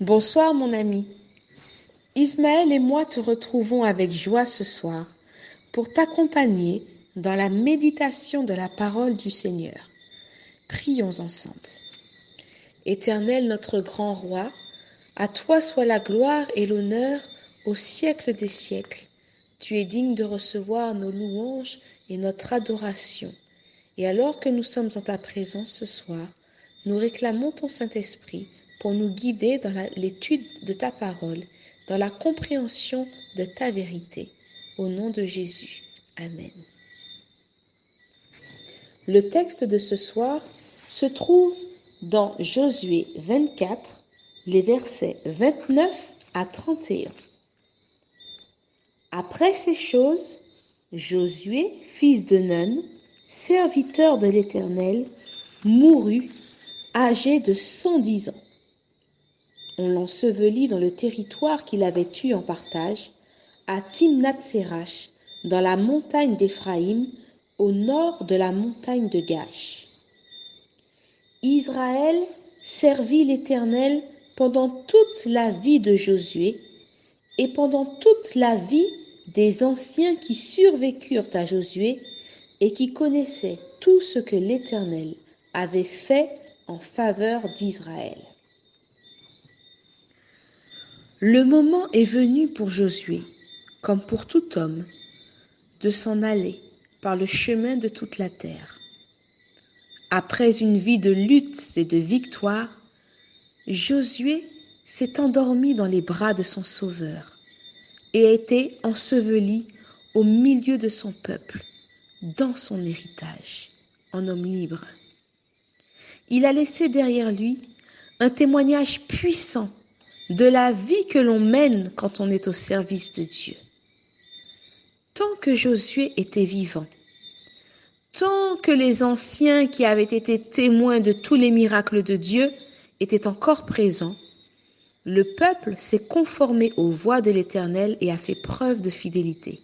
Bonsoir mon ami. Ismaël et moi te retrouvons avec joie ce soir pour t'accompagner dans la méditation de la parole du Seigneur. Prions ensemble. Éternel notre grand roi, à toi soit la gloire et l'honneur au siècle des siècles. Tu es digne de recevoir nos louanges et notre adoration. Et alors que nous sommes en ta présence ce soir, nous réclamons ton Saint-Esprit pour nous guider dans l'étude de ta parole, dans la compréhension de ta vérité. Au nom de Jésus. Amen. Le texte de ce soir se trouve dans Josué 24, les versets 29 à 31. Après ces choses, Josué, fils de Nun, serviteur de l'Éternel, mourut, âgé de 110 ans. On l'ensevelit dans le territoire qu'il avait eu en partage, à Timnath-Sérach, dans la montagne d'Éphraïm, au nord de la montagne de Gash. Israël servit l'Éternel pendant toute la vie de Josué et pendant toute la vie des anciens qui survécurent à Josué et qui connaissaient tout ce que l'Éternel avait fait en faveur d'Israël. Le moment est venu pour Josué, comme pour tout homme, de s'en aller par le chemin de toute la terre. Après une vie de luttes et de victoires, Josué s'est endormi dans les bras de son Sauveur et a été enseveli au milieu de son peuple, dans son héritage, en homme libre. Il a laissé derrière lui un témoignage puissant de la vie que l'on mène quand on est au service de Dieu. Tant que Josué était vivant, tant que les anciens qui avaient été témoins de tous les miracles de Dieu étaient encore présents, le peuple s'est conformé aux voies de l'Éternel et a fait preuve de fidélité.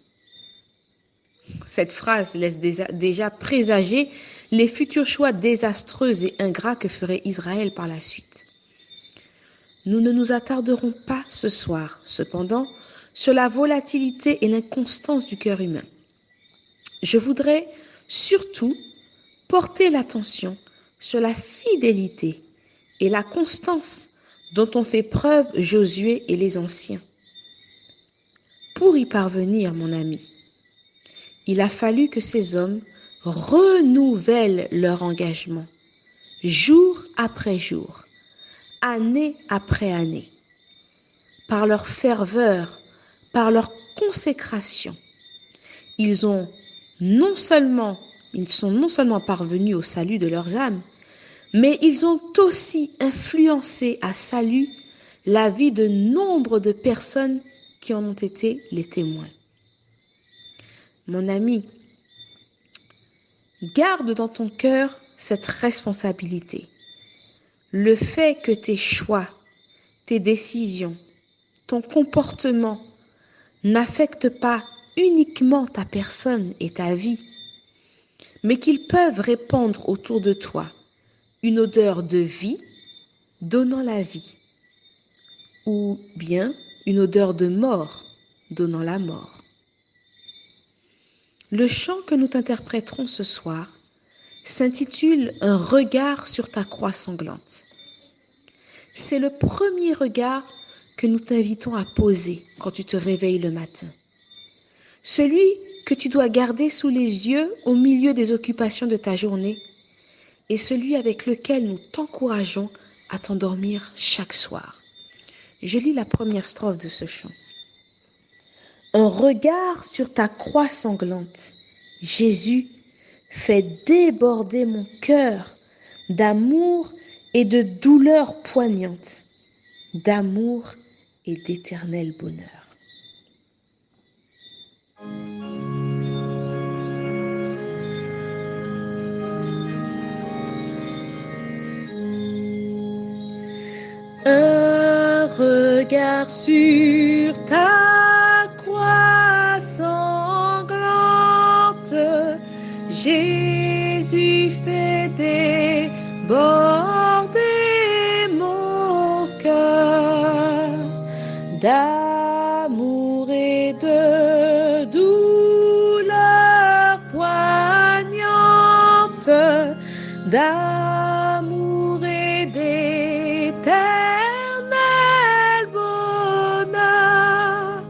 Cette phrase laisse déjà présager les futurs choix désastreux et ingrats que ferait Israël par la suite. Nous ne nous attarderons pas ce soir, cependant, sur la volatilité et l'inconstance du cœur humain. Je voudrais surtout porter l'attention sur la fidélité et la constance dont ont fait preuve Josué et les anciens. Pour y parvenir, mon ami, il a fallu que ces hommes renouvellent leur engagement, jour après jour, année après année, par leur ferveur, par leur consécration. Ils sont non seulement parvenus au salut de leurs âmes, mais ils ont aussi influencé à salut la vie de nombre de personnes qui en ont été les témoins. Mon ami, garde dans ton cœur cette responsabilité. Le fait que tes choix, tes décisions, ton comportement n'affectent pas uniquement ta personne et ta vie, mais qu'ils peuvent répandre autour de toi une odeur de vie donnant la vie, ou bien une odeur de mort donnant la mort. Le chant que nous t'interpréterons ce soir s'intitule « Un regard sur ta croix sanglante ». C'est le premier regard que nous t'invitons à poser quand tu te réveilles le matin. Celui que tu dois garder sous les yeux au milieu des occupations de ta journée et celui avec lequel nous t'encourageons à t'endormir chaque soir. Je lis la première strophe de ce chant. Un regard sur ta croix sanglante, Jésus, fait déborder mon cœur d'amour et de douleur poignante, d'amour et d'éternel bonheur. Un regard sur ta croix sanglante, Jésus fait déborder mon cœur d'amour et de douleur poignante, d'amour et d'éternel bonheur.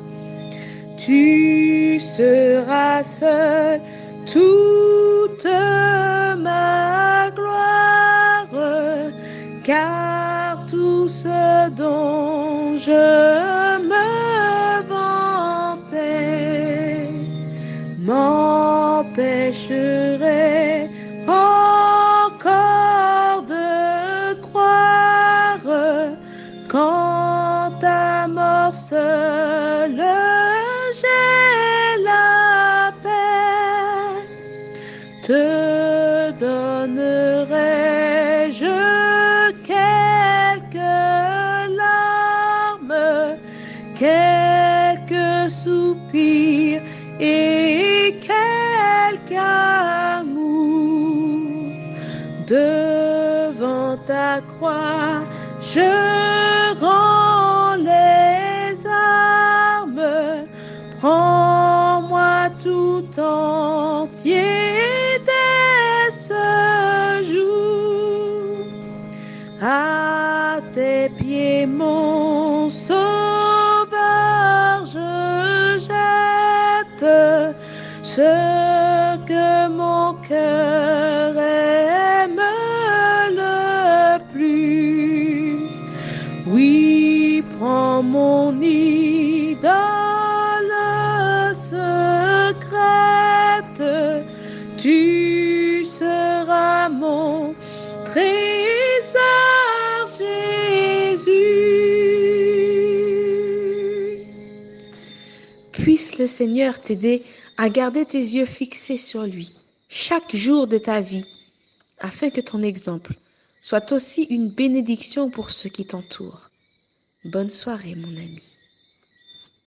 Tu seras seul toute ma gloire, car tout ce dont je me vantais m'empêcherait encore de croire qu'en ta mort seule j'ai la paix. Te donnerai-je quelques larmes, quelques soupirs et quelque amour. Devant ta croix, je rends les armes. Prends-moi tout entier dès ce jour. À tes pieds, mon Sauveur, je jette ce que mon cœur aime le plus. Oui, prends mon idole secrète, tu seras mon trésor, Jésus. Puisse le Seigneur t'aider à garder tes yeux fixés sur lui chaque jour de ta vie, afin que ton exemple soit aussi une bénédiction pour ceux qui t'entourent. Bonne soirée, mon ami.